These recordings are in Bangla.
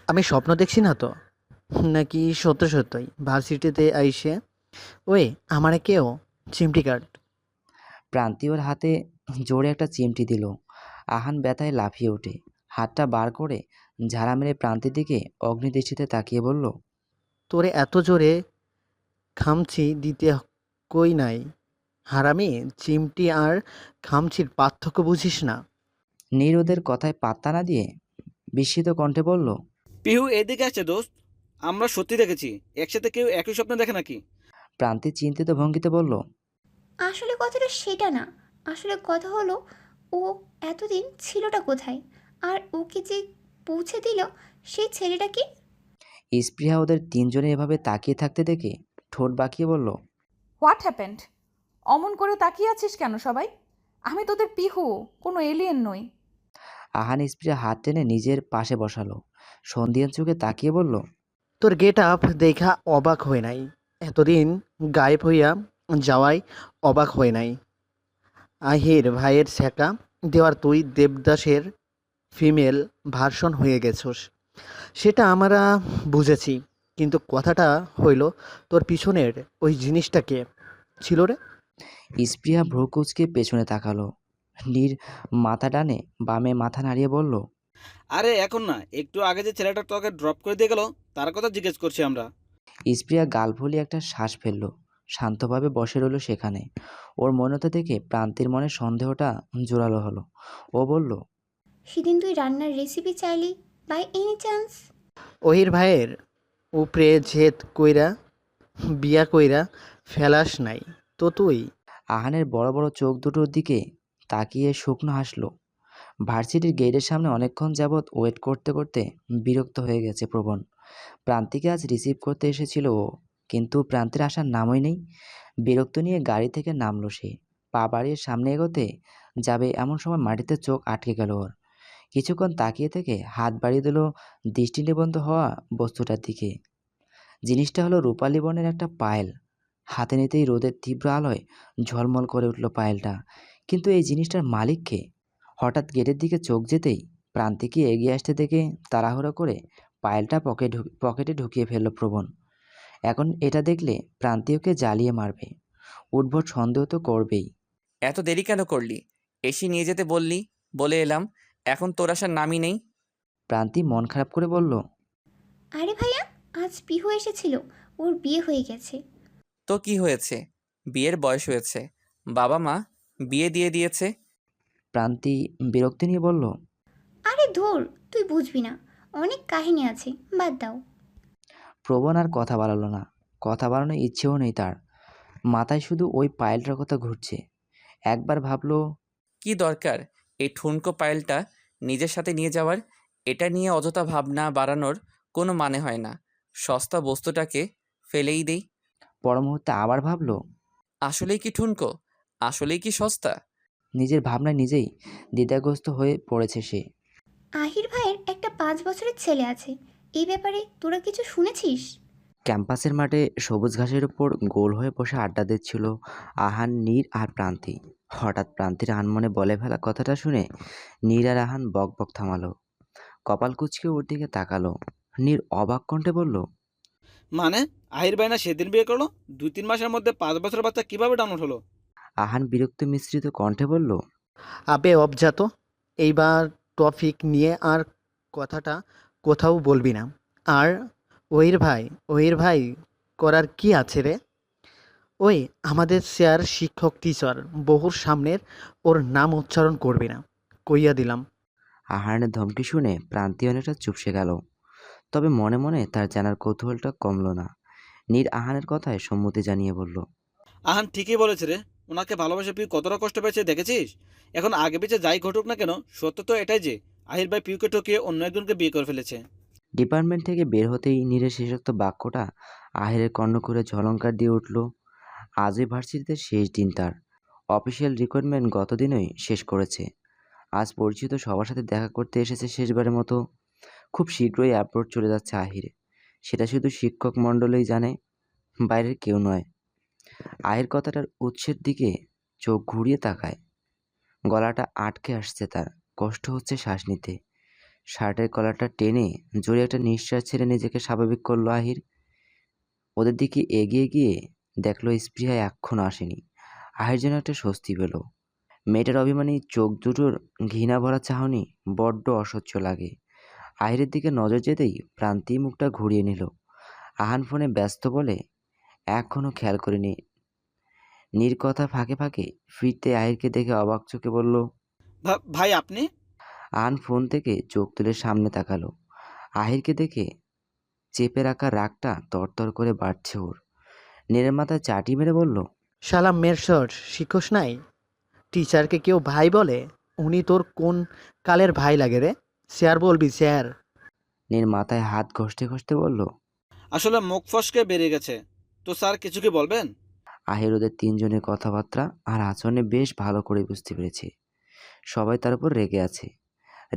আমি স্বপ্ন দেখছি না তো? নাকি সত্য সত্যই ভার্সিটিতে আইসে ওই আমারে কেউ চিমটি কাট। প্রান্তি ওর হাতে জোরে একটা চিমটি দিল। আহান ব্যথায় লাফিয়ে ওঠে। হাতটা বার করে ঝাড়া মেরে প্রান্তির দিকে অগ্নিদৃষ্টিতে তাকিয়ে বলল, তোরে এত জোরে খামচি দিতে কই নাই। হারামি, চিমটি আর খামচির পার্থক্য বুঝিস না? নীর ওদের কথায় পাত্তা না দিয়ে বিস্মিত কণ্ঠে বলল, পিহু এদিকে আসছে দোস্ত। আমরা সত্যি দেখেছি। একসাথে কেউ একই স্বপ্ন দেখে নাকি? প্রান্তি চিন্তিত ভঙ্গিতে বলল, আসলে কথাটা সেটা না। আসলে কথা হলো, ও এতদিন ছিলটা কোথায়? আর ওকে যে পৌঁছে দিল, সেই ছেলেটা কি? স্পৃহা ওদের তিনজনে এভাবে তাকিয়ে থাকতে দেখে ঠোঁট বাঁকিয়ে বলল, হোয়াট হ্যাপেন্ড? অমন করে তাকিয়ে আছিস কেন সবাই? আমি তোদের পিহু, কোনো এলিয়েন নই। আহান স্পৃহা হাত টেনে নিজের পাশে বসালো। সন্ধিয়ান চোখে তাকিয়ে বলল, তোর গেট আপ দেখা অবাক হই নাই। এতদিন গায়েব হইয়া যাওয়াই অবাক হই নাই। আহির ভাইয়ের ছ্যাঁকা দেওয়ার তুই দেবদাসের ফিমেল ভার্সন হয়ে গেছস, সেটা আমরা বুঝেছি। কিন্তু কথাটা হইল, তোর পিছনের ওই জিনিসটা কে ছিল রে? স্পৃহা ভ্রু কুঁচকে পেছনে তাকালো। নীর মাথা ডানে বামে মাথা নাড়িয়ে বলল, আরে এখন না, একটু আগে যে ছেলেটা তোকে ড্রপ করে দিয়ে গেল, তার কথা জিজ্ঞেস করছি আমরা। স্পৃহা গাল ফুলিয়ে একটা শ্বাস ফেলল। শান্তভাবে বসে রইল সেখানে। ওর মনতা দেখে প্রান্তির মনে সন্দেহটা জোরালো হলো। ও বলল, সেদিন তুই রান্নার রেসিপি চাইলি, বাই এনি চান্স? ওহির ভাইয়ের উপরে জেদ কইরা বিয়া কইরা ফেলাস নাই তো তুই? আহানের বড় বড় চোখ দুটোর দিকে তাকিয়ে শুকনো হাসলো। ভার্সিটির গেটের সামনে অনেকক্ষণ যাবৎ ওয়েট করতে করতে বিরক্ত হয়ে গেছে প্রবণ। প্রান্তিকে আজ রিসিভ করতে এসেছিল ও, কিন্তু প্রান্তির আসার নামই নেই। বিরক্ত নিয়ে গাড়ি থেকে নামলো সে। পা বাড়িয়ে সামনে এগোতে যাবে এমন সময় মাটিতে চোখ আটকে গেল ওর। কিছুক্ষণ তাকিয়ে থেকে হাত বাড়িয়ে দিল দৃষ্টি নিবন্ধ হওয়া বস্তুটার দিকে। জিনিসটা হলো রূপালী বর্ণের একটা পায়েল। হাতে নিতেই রোদের তীব্র আলোয় ঝলমল করে উঠল পায়েলটা। কিন্তু এই জিনিসটার মালিক কে? হঠাৎ গেটের দিকে চোখ যেতেই প্রান্তিকে এগিয়ে আসতে দেখে তাড়াহুড়ো করে পায়েলটা পকেটে ঢুকিয়ে ফেলল প্রবণ। এখন এটা দেখলে প্রান্তি ওকে জ্বালিয়ে মারবে। উদ্ভট সন্দেহ তো করবেই। এত দেরি কেন করলি? এসে নিয়ে যেতে বললি, বলে এলাম। এখন তোর আসার নামই নেই। প্রান্তি মন খারাপ করে বলল, আরে ভাইয়া, আজ পিহু এসেছিল। ওর বিয়ে হয়ে গেছে। তো কি হয়েছে? বিয়ের বয়স হয়েছে। বাবা মা বিয়ে দিয়ে দিয়েছে। প্রান্তি বিরক্তি নিয়ে বলল, আরে ধুর, তুই বুঝবি না। অনেক কাহিনী আছে, বাদ দাও। প্রবণ আর কথা বাড়ালো না। কথা বাড়ানোর ইচ্ছেও নেই তার। মাথায় শুধু ওই পায়েলটার কথা ঘুরছে। একবার ভাবলো, কি দরকার এই ঠুনকো পায়েলটা নিজের সাথে নিয়ে যাওয়ার? এটা নিয়ে অযথা ভাবনা বাড়ানোর কোনো মানে হয় না। সস্তা বস্তুটাকে ফেলেই দেই। পর মুহূর্তে আবার ভাবলো, আসলেই কি ঠুনকো? আসলেই কি সস্তা? নিজের ভাবনায় নিজেই দ্বিধাগ্রস্ত হয়ে পড়েছে সে। আহির ভাইয়ের একটা 5 বছরের ছেলে আছে। এই ব্যাপারে তোরা কিছু শুনেছিস? ক্যাম্পাসের মাঠে সবুজ ঘাসের উপর গোল হয়ে বসে আড্ডা দিচ্ছিল আহান, নীর আর প্রান্তি। হঠাৎ প্রান্তির আনমনে বলে ফেলা কথাটা শুনে নীর আর আহান বক বক থামালো। কপাল কুঁচকে ওর দিকে তাকালো। নীর অবাক কণ্ঠে বলল, মানে, আহির ভাই না সেদিন বিয়ে করলো? 2-3 মাসের মধ্যে 5 বছরের বাচ্চা কিভাবে ডাউনলোড হলো? আহান বিরক্ত মিশ্রিত কণ্ঠে বলল, আবে অবজাত, এইবার টপিক নিয়ে আর কথাটা কোথাও বলবি না। আর ওহির ভাই করার কি আছে রে? ওই আমাদের স্যার শিক্ষক টিচার, বহুর সামনের ওর নাম উচ্চারণ করবি না, কইয়া দিলাম। আহানের ধমকি শুনে প্রান্তি অনেকটা চুপসে গেল। তবে মনে মনে তার জানার কৌতূহলটা কমল না। নীর আহানের কথায় সম্মতি জানিয়ে বলল, আহান ঠিকই বলেছে রে। ওনাকে ভালোবাসে পিউ কতটা কষ্ট পেয়েছে দেখেছিস? এখন আগে পিছে যাই ঘটুক না কেন, সত্য তো এটাই যে আহির ভাই পিউকে ঠকিয়ে অন্য একজনকে বিয়ে করে ফেলেছে। ডিপার্টমেন্ট থেকে বের হতেই নীরের শেষোক্ত বাক্যটা আহেরের কর্ণকুহরে ঝলঙ্কার দিয়ে উঠল। আজই ভার্সিটিতে শেষ দিন তার। অফিসিয়াল রিক্রুটমেন্ট গতদিনই শেষ করেছে। আজ পরিচিত সবার সাথে দেখা করতে এসেছে শেষবারের মতো। খুব শীঘ্রই অ্যাপ্রোচ চলে যাচ্ছে আহিরে। সেটা শুধু শিক্ষক মণ্ডলেই জানে, বাইরের কেউ নয়। আহির কথাটার উৎসের দিকে চোখ ঘুরিয়ে তাকায়। গলাটা আটকে আসছে তার, কষ্ট হচ্ছে শ্বাস নিতে। শার্টের কলারটা টেনে জোরে একটা নিঃশ্বাস ছেড়ে নিজেকে স্বাভাবিক করলো আহির। ওদের দিকে এগিয়ে গিয়ে দেখলো স্পৃহা এখনো আসেনি। আহির যেন একটা স্বস্তি পেল। মেয়েটার অভিমানী চোখ দুটোর ঘৃণা ভরা চাহনি বড্ড অসহ্য লাগে। আহিরের দিকে নজর যেতেই প্রান্তি মুখটা ঘুরিয়ে নিল। আহান ফোনে ব্যস্ত বলে এখনো খেয়াল করিনি। নীর কথা ফাঁকে ফাঁকে ফিরতে আহিরকে দেখে অবাক চোখে বলল। ভাই আপনি? আহান ফোন থেকে চোখ তুলে সামনে তাকালো। আহিরকে দেখে চেপে রাখা রাগটা তরতর করে বাড়ছে ওর। নীরের মাথায় চাটি মেরে বলল, শালা মেরসর শিখোস নাই? টিচারকে কেউ ভাই বলে? উনি তোর কোন কালের ভাই লাগে রে? স্যার বলবি স্যার। নীর মাথায় হাত ঘষতে ঘষতে বলল। আসলে মুখ ফসকে বেরিয়ে গেছে। তো স্যার কিছু কি বলবেন? আহির ওদের তিনজনের কথাবার্তা আর আচরণে বেশ ভালো করে বুঝতে পেরেছে সবাই তার উপর রেগে আছে।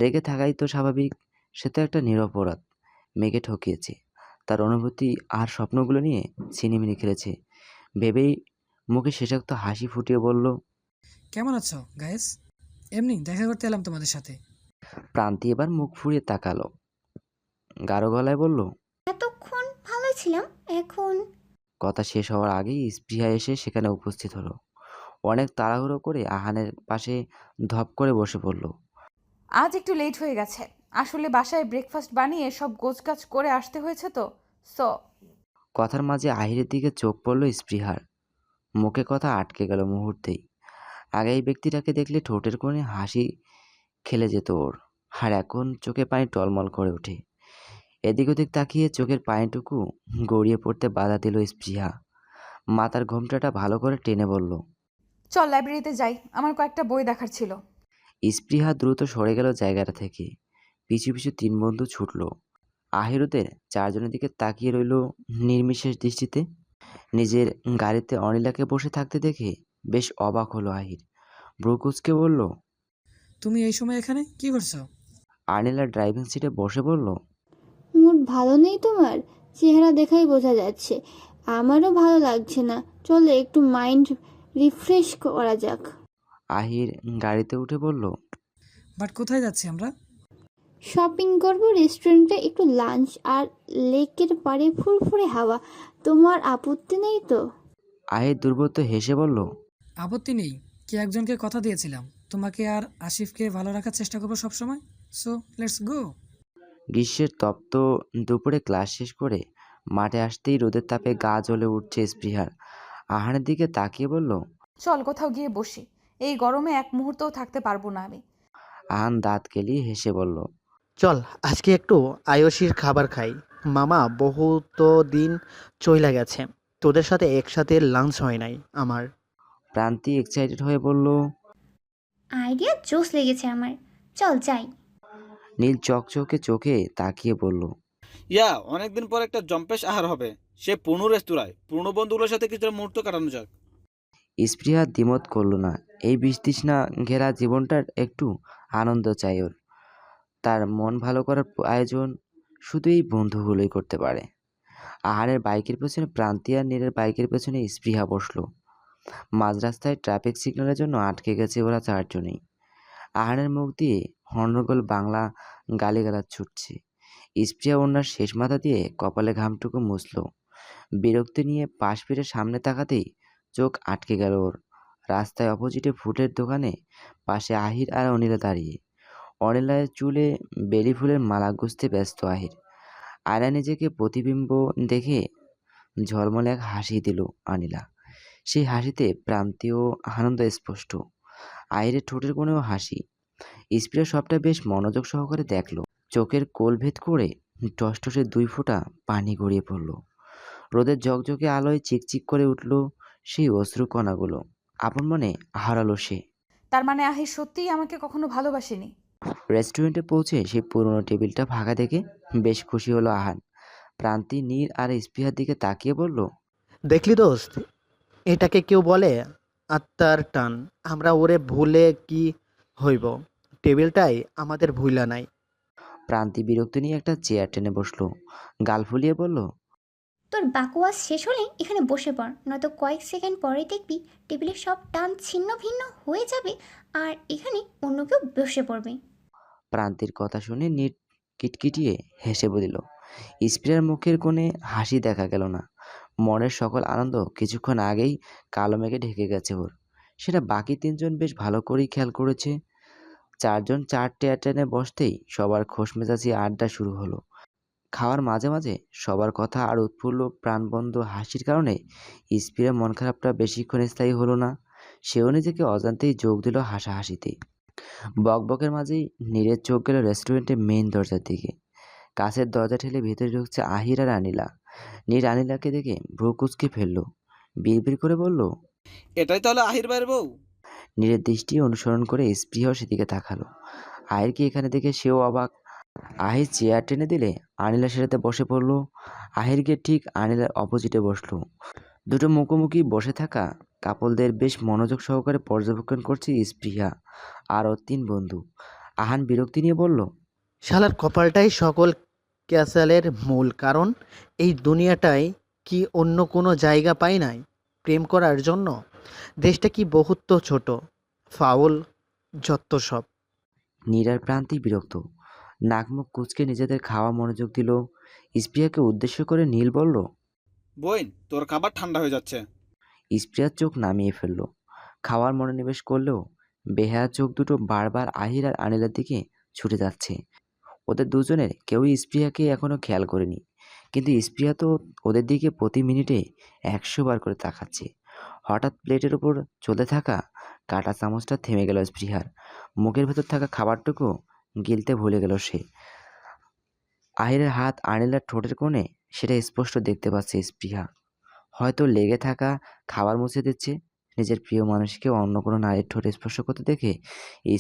রেগে থাকাই তো স্বাভাবিক, সে তো একটা নিরপরাধ মেয়েকে ঠকিয়েছে। তার অনুভূতি আর স্বপ্নগুলো নিয়ে ছিনিমিনি খেলেছে ভেবেই মুখে শেষাক্ত হাসি ফুটিয়ে বলল। কেমন আছো গাইস? এমনি দেখা করতে এলাম তোমাদের সাথে। প্রান্তি এবার মুখ ফুরিয়ে তাকালো, গাঢ় গলায় বলল। এতক্ষণ ভালোই ছিলাম, এখন কথা শেষ হওয়ার আগেই স্পৃহা এসে সেখানে উপস্থিত হলো। অনেক তাড়াহুড়ো করে আহানের পাশে ধপ করে বসে পড়ল। আজ একটু লেট হয়ে গেছে। আসলে বাসায় ব্রেকফাস্ট বানিয়ে সব গোছগাছ করে আসতে হয়েছে তো, সো। কথার মাঝে আহিরের দিকে চোখ পড়ল স্পৃহার। মুখে কথা আটকে গেল মুহূর্তেই। আগে এই ব্যক্তিটাকে দেখলে ঠোঁটের কোণে হাসি খেলে যেত ওর, আর এখন চোখে পানি টলমল করে ওঠে। এদিক ওদিক তাকিয়ে চোখের পানিটুকু গড়িয়ে পড়তে বাধা দিল স্পৃহা। মাথার ঘোমটাটা ভালো করে টেনে বলল। চল লাইব্রেরিতে যাই, আমার কয়েকটা বই দেখার ছিল। স্পৃহা দ্রুত সরে গেল জায়গাটা থেকে। পিছু পিছু তিন বন্ধু ছুটল। আহিরুদের চারজনের দিকে তাকিয়ে রইল নির্বিশেষ দৃষ্টিতে। নিজের গাড়িতে অনিলাকে বসে থাকতে দেখে বেশ অবাক হলো আহির। ব্রুকুচকে বলল। তুমি এই সময় এখানে কি করছো? অনিলা ড্রাইভিং সিটে বসে বলল। মুড ভালো নেই তোমার? চেহারা দেখাই বোঝা যাচ্ছে। আমারও ভালো লাগছে না, চলো একটু মাইন্ড রিফ্রেশ করা যাক। আহির গাড়িতে উঠে বলল। বাট কোথায় যাচ্ছি আমরা? শপিং করব, রেস্টুরেন্টে একটু লাঞ্চ, আর লেকের পাড়ে ফুরফুরে হাওয়া। তোমার আপত্তি নেই তো? আহির দুর্বোধ্য হেসে বলল। আপত্তি নেই। কে একজনকে কথা দিয়েছিলাম তোমাকে আর আসিফকে ভালো রাখার চেষ্টা করবো সবসময়। So let's go. গ্রীষ্মের তপ্ত দুপুরে ক্লাস শেষ করে মাঠে আসতেই রোদের তাপে গা জ্বলে উঠছে স্পৃহার। আহারের দিকে তাকিয়ে বলল। চল কোথাও গিয়ে বসি, এই গরমে এক মুহূর্তও থাকতে পারবো না আমি। আহান দাঁত কেলিয়ে হেসে বলল। চল আজকে একটু আয়ুষীর খাবার খাই। মামা বহুত দিন চইলা গেছে, তোদের সাথে একসাথে লাঞ্চ হয় নাই আমার। প্রান্তি এক্সাইটেড হয়ে বলল। আইডিয়া জোস লেগেছে আমার, চল যাই। নীল চকচকে চোখে তাকিয়ে বলল। ইয়া, অনেকদিন পর একটা জম্পেশ আহার হবে, সে পুরনো রেস্তোরাঁয়। পুরনো বন্ধুগুলোর সাথে কিছুটা মুহূর্ত কাটানো যাক। স্পৃহা দ্বিমত করল না। এই বিতৃষ্ণা ঘেরা জীবনটার একটু আনন্দ চাই ওর। তার মন ভালো করার আয়োজন শুধু এই বন্ধুগুলোই করতে পারে। আহারের বাইকের পেছনে প্রান্তি আর নীরের বাইকের পেছনে স্পৃহা বসলো। মাঝ রাস্তায় ট্রাফিক সিগন্যালের জন্য আটকে গেছে ওরা চারজনেই। আহারের মুখ দিয়ে হন্ডগোল বাংলা গালিগালাজ ছুটছে। স্পৃহা ওনার শেষ মাথা দিয়ে কপালে ঘামটুকু মুছল। বিরক্তি নিয়ে পাশ ফিরে সামনে তাকাতেই চোখ আটকে গেল ওর। রাস্তায় অপোজিটে ফুটের দোকানে পাশে আহির আর অনিলা দাঁড়িয়ে। অনিলার চুলে বেলি ফুলের মালা গুঁজতে ব্যস্ত আহির। আয়নায় নিজেকে প্রতিবিম্ব দেখে ঝলমলে এক হাসি দিল অনিলা। সেই হাসিতে প্রান্তি ও আনন্দ স্পষ্ট। আহিরের ঠোঁটের কোণেও হাসি। স্প্রে সবটা বেশ মনোযোগ সহকারে দেখল। চোখের কোল ভেদ করে টসটসে 2 ফোঁটা পানি গড়িয়ে পড়ল। রোদের ঝকঝকে আলোয় চিকচিক করে উঠল সেই অশ্রু কণাগুলো। আপন মনে হারালো সে। তার মানে আহির সত্যিই আমাকে কখনো ভালোবাসেনি। রেস্টুরেন্টে পৌঁছে সেই পুরনো টেবিলটা ফাঁকা দেখে বেশ খুশি হলো আহান। প্রান্তি, নীর আর স্পৃহার দিকে তাকিয়ে বলল। দেখলি দোস্ত, এটাকে কেউ বলে আত্মার টান। আমরা ওরে ভুলে কি হইব? টেবিলটাই আমাদের ভুলা নাই। প্রান্তি বিরক্তি নিয়ে একটা চেয়ার টেনে বসলো। গাল ফুলিয়ে বলল। তোর বাকোয়াস শেষ হলে এখানে বসে পড়, নয়তো কয়েক সেকেন্ড পরে দেখবি টেবিলের সব টান ছিন্ন ভিন্ন হয়ে যাবে আর এখানে অন্য কেউ বসে পড়বে। প্রান্তির কথা শুনে নীর কিটকিটিয়ে হেসে বলিল। স্প্রিয়ার মুখের কোণে হাসি দেখা গেল না। মনের সকল আনন্দ কিছুক্ষণ আগেই কালো মেঘে ঢেকে গেছে ওর। সেটা বাকি তিনজন বেশ ভালো করেই খেয়াল করেছে। চারজন চারটে টেনে বসতেই সবার খোশমেজাজি আড্ডা শুরু হলো। খাওয়ার মাঝে মাঝে সবার কথা আর উৎফুল্ল প্রাণবন্ত হাসির কারণে স্পিরার মন খারাপটা বেশিক্ষণ স্থায়ী হলো না। সেও নিজেকে অজান্তেই যোগ দিল হাসাহাসিতে। বকবকের মাঝেই নীরের চোখ গেল রেস্টুরেন্টের মেইন দরজার দিকে। কাছের দরজা ঠেলে ভেতরে ঢুকছে আহির আর আনিলা। নীর আনিলাকে দেখে ভ্রু কুঁচকে ফেললো, বিড়বিড় করে বলল। এটাই তাহলে আহির ভাইয়ের বউ? নীরের দৃষ্টি অনুসরণ করে স্পৃহাও সেদিকে তাকালো। আহিরকে এখানে দেখে সেও অবাক। আহির চেয়ার টেনে দিলে আনিলা সেটাতে বসে পড়ল। আহির গিয়ে ঠিক আনিলার অপোজিটে বসলো। দুটো মুখোমুখি বসে থাকা কাপলদের বেশ মনোযোগ সহকারে পর্যবেক্ষণ করছে স্পৃহা আর ওর তিন বন্ধু। আহান বিরক্তি নিয়ে বলল। শালার কপালটাই সকল ক্যাসালের মূল কারণ। এই দুনিয়াটায় কি অন্য কোনো জায়গা পাই নাই প্রেম করার জন্য? দেশটা কি বহুত ছোট, ফাউল যত সব। নীরার প্রান্তি বিরক্ত, নাকমুখ কুঁচকে নিজেদের খাওয়া মনোযোগ দিল। স্পৃহাকে উদ্দেশ্য করে নীল বলল। বোন, তোর খাবার ঠান্ডা হয়ে যাচ্ছে। স্পৃহার চোখ নামিয়ে ফেলল। খাওয়ার মনোনিবেশ করলেও বেহায়া চোখ দুটো বারবার আহির আর আনিলার দিকে ছুটে যাচ্ছে। ওদের দুজনের কেউই স্পৃহাকে এখনো খেয়াল করেনি, কিন্তু স্পৃহা তো ওদের দিকে প্রতি মিনিটে 100 বার করে তাকাচ্ছে। হঠাৎ প্লেটের উপর চলতে থাকা কাঁটা চামচটা থেমে গেল স্পৃহার। মুখের ভেতর থাকা খাবারটুকু গিলতে ভুলে গেল সে। আহিরের হাত আনিলার ঠোঁটের কোণে, সেটা স্পষ্ট দেখতে পাচ্ছে স্পৃহা। হয়তো লেগে থাকা খাবার মুছে দিচ্ছে। নিজের প্রিয় মানুষকে অন্য কোনো নারীর ঠোঁট স্পর্শ করতে দেখে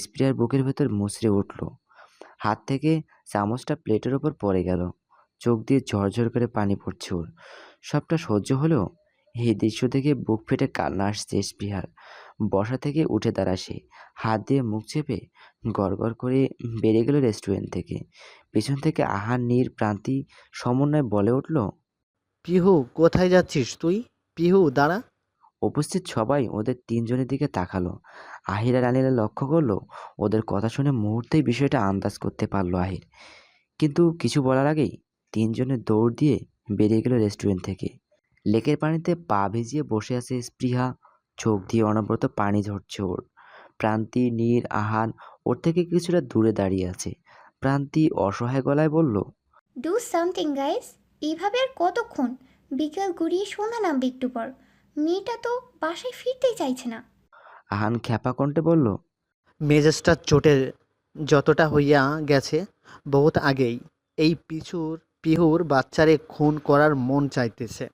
স্পৃহার বুকের ভেতর মুচড়ে উঠল। হাত থেকে চামচটা প্লেটের ওপর পড়ে গেল। চোখ দিয়ে ঝরঝর করে পানি পড়ছে ওর। সবটা সহ্য হলেও এই দৃশ্য দেখে বুক ফেটে কান্না আসছে স্পৃহার। বসা থেকে উঠে দাঁড়ায় সে। হাত দিয়ে মুখ চেপে গড়গড় করে বেরিয়ে গেল রেস্টুরেন্ট থেকে। পিছন থেকে আহার নীর প্রান্তি সমন্বয়ে বলে উঠল। পিহু, কোথায় যাচ্ছিস তুই? পিহু, দাঁড়া। উপস্থিত সবাই ওদের তিনজনের দিকে তাকালো। আহির আর আনিলা লক্ষ্য করলো। ওদের কথা শুনে মুহূর্তেই বিষয়টা আন্দাজ করতে পারলো আহির। কিন্তু কিছু বলার আগেই তিনজনে দৌড় দিয়ে বেরিয়ে গেল রেস্টুরেন্ট থেকে। লেকের পানিতে পা ভিজিয়ে বসে আছে স্পৃহা। চোখ দিয়ে অনবরত পানি ঝরছে ওর। প্রান্তি, নীর, আহান ওর থেকে কিছুটা দূরে দাঁড়িয়ে আছে। প্রান্তি অসহায় গলায় বলল। Do something guys. এইভাবে আর কতক্ষণ? বিকেল গড়িয়ে সন্ধ্যা নামবে একটু পর। মেয়েটা তো বাসায় ফিরতেই চাইছে না। আহান খ্যাপা কণ্ঠে বলল। মেজাজটা চোটে যতটা হইয়া গেছে বহুত আগেই। এই পিহুর বাচ্চারে খুন করার মন চাইতেছে।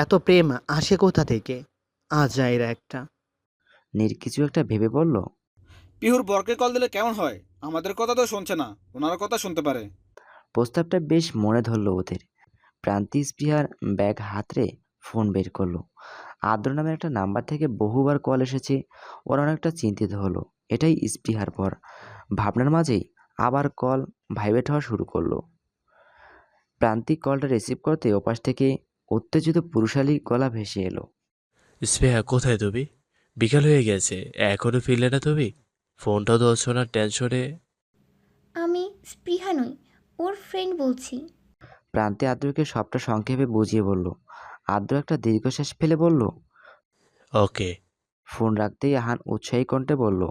এত প্রেম আসে কোথা থেকে? আজাইরা একটা। নীর কিছু একটা ভেবে বলল। পিহুর বরকে কল দিলে কেমন হয়? আমাদের কথা তো শুনছে না, ওনার কথা শুনতে পারে। প্রস্তাবটা বেশ মনে ধরল ওদের। প্রান্তি স্পৃহার ব্যাগ হাতড়ে ফোন বের করলো। আদ্র নামের একটা নাম্বার থেকে বহুবার কল এসেছে। ওরা অনেকটা চিন্তিত হলো। এটাই স্পৃহার পর। ভাবনার মাঝেই আবার কল ভাইব্রেট হওয়া শুরু করলো। প্রান্তিক কলটা রিসিভ করতে ওপাশ থেকে উত্তেজিত পুরুষালী গলা ভেসে এলো। স্পেহা, কোথায় তুমি? বিকাল হয়ে গেছে, এখনো ফিরলে না তুমি? ফোনটাও ধরছো না টেনশনে। আমি স্পৃহা নই, ওর ফ্রেন্ড বলছি। প্রান্তি আদ্রকে সবটা সংক্ষেপে বুঝিয়ে বলল। আদ্র একটা দীর্ঘশ্বাস ফেলে বলল। ওকে। ফোন রাখতেই আহান উৎসাহী কণ্ঠে বলল।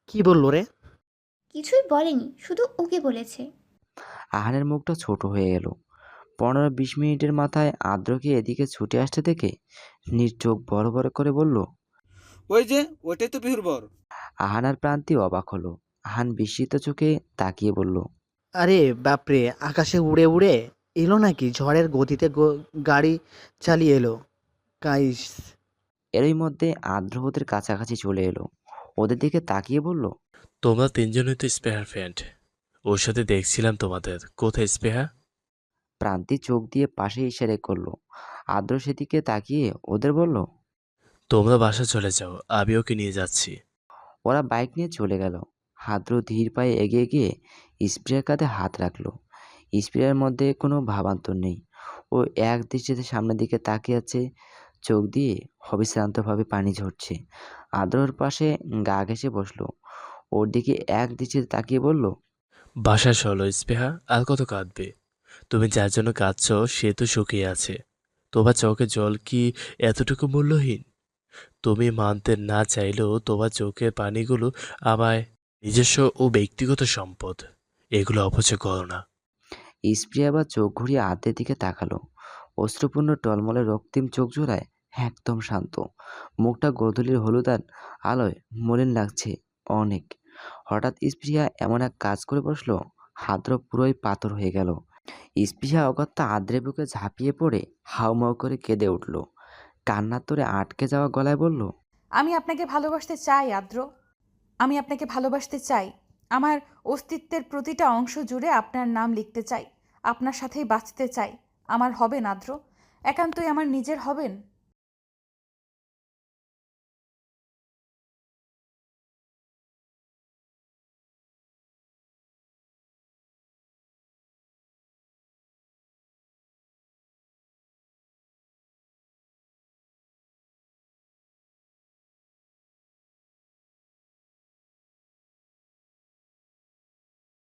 কি বললো রে? কিছুই বলেনি, শুধু ওকে বলেছে। আহানের মুখটা ছোট হয়ে গেল। 15-20 মিনিটের মাথায় আদ্রকে এদিকে ছুটে আসতে দেখে নীর চোখ বড় বড় করে বলল। ওই যে, ওইটাই তো পিহুর বর। আহান আর প্রান্তি অবাক হলো। আহান বিস্মিত চোখে তাকিয়ে বলল। আরে বাপরে, আকাশে উড়ে উড়ে এলো নাকি? ঝড়ের গতিতে গাড়ি চালিয়ে এলো গাইস। এরই মধ্যে আদ্র ওদের কাছাকাছি চলে এলো। ওদের দিকে তাকিয়ে বলল। তোমরা তিনজনই তো স্পেহার ফ্রেন্ড। ওর সাথে দেখছিলাম তোমাদের। কোথায় স্পেহা? প্রান্তি চোখ দিয়ে পাশে ইশারা করলো। আদ্র সেদিকে তাকিয়ে ওদের বলল। তোমরা বাসা চলে যাও, আমি ওকে নিয়ে যাচ্ছি। ওরা বাইক নিয়ে চলে গেল। আদ্র ধীর পায়ে এগিয়ে গিয়ে স্প্রেয়ার কাঁধে হাত রাখলো। স্প্রেয়ার মধ্যে কোনো ভাবান্তর নেই। ও এক দৃষ্টিতে সামনের দিকে তাকিয়ে আছে। চোখ দিয়ে অবিশ্রান্তভাবে পানি ঝরছে। আদ্রর পাশে গা ঘেঁষে বসলো। ওর দিকে এক দৃষ্টিতে তাকিয়ে বলল। বাসা চলো স্পেহা, আর কত কাঁদবে? তুমি যার জন্য কাঁদছো সে তো শুকিয়ে আছে। তোমার চোখের জল কি এতটুকু মূল্যহীন? তুমি মানতে না চাইলেও তোমার চোখের পানিগুলো আমায় নিজস্ব ও ব্যক্তিগত সম্পদ। এগুলো অপচয় করো না। স্প্রিয়া আবার চোখ ঘুরিয়ে আদ্রের দিকে তাকালো। অশ্রুপূর্ণ টলমলে রক্তিম চোখ জোড়ায় একদম শান্ত। মুখটা গোধূলির হলুদার আলোয় মলিন লাগছে অনেক। হঠাৎ স্পৃহা এমন এক কাজ করে বসলো, আদ্র পুরোই পাথর হয়ে গেল। স্পৃহা অগত্যা আদ্রের বুকে ঝাঁপিয়ে পড়ে হাউমাউ করে কেঁদে উঠল। কান্নার তোরে আটকে যাওয়া গলায় বলল, আমি আপনাকে ভালোবাসতে চাই আদ্র, আমি আপনাকে ভালোবাসতে চাই। আমার অস্তিত্বের প্রতিটা অংশ জুড়ে আপনার নাম লিখতে চাই। আপনার সাথেই বাঁচতে চাই। আমার হবেন আদ্র, একান্তই আমার নিজের হবেন।